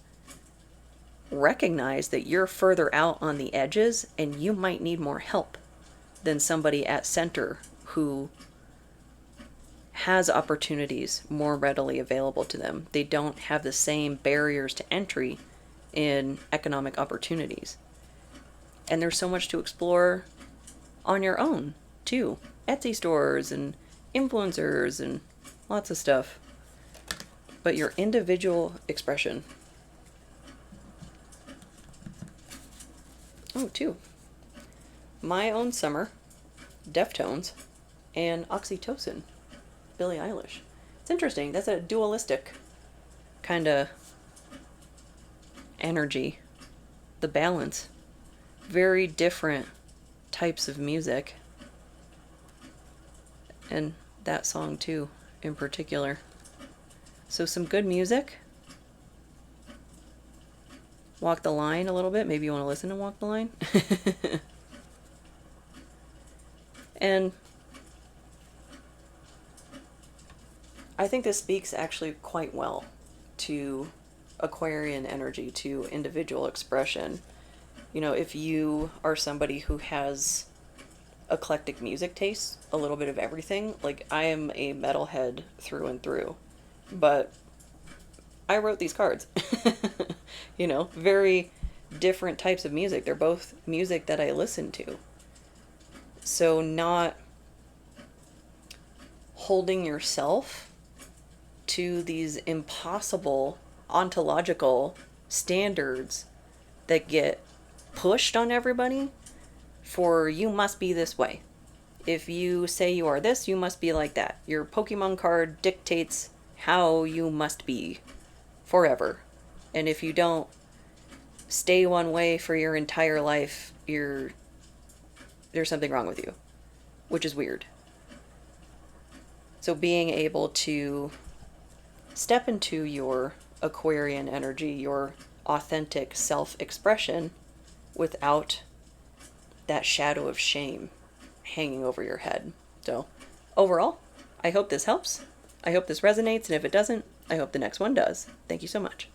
recognize that you're further out on the edges and you might need more help than somebody at center who has opportunities more readily available to them. They don't have the same barriers to entry in economic opportunities. And there's so much to explore on your own, too. Etsy stores and influencers and lots of stuff. But your individual expression. Oh, two. My Own Summer, Deftones, and Oxytocin, Billie Eilish. It's interesting. That's a dualistic kind of energy. The balance. Very different types of music. And that song, too, in particular. So some good music. Walk the line a little bit. Maybe you want to listen to Walk the Line. And I think this speaks actually quite well to Aquarian energy to individual expression. You know, if you are somebody who has eclectic music tastes, a little bit of everything, like I am a metalhead through and through, but I wrote these cards. You know, very different types of music. They're both music that I listen to. So not holding yourself to these impossible ontological standards that get pushed on everybody for you must be this way. If you say you are this, you must be like that. Your Pokemon card dictates how you must be forever. And if you don't stay one way for your entire life, there's something wrong with you, which is weird. So being able to step into your Aquarian energy, your authentic self-expression, without that shadow of shame hanging over your head. So overall, I hope this helps. I hope this resonates, and if it doesn't, I hope the next one does. Thank you so much.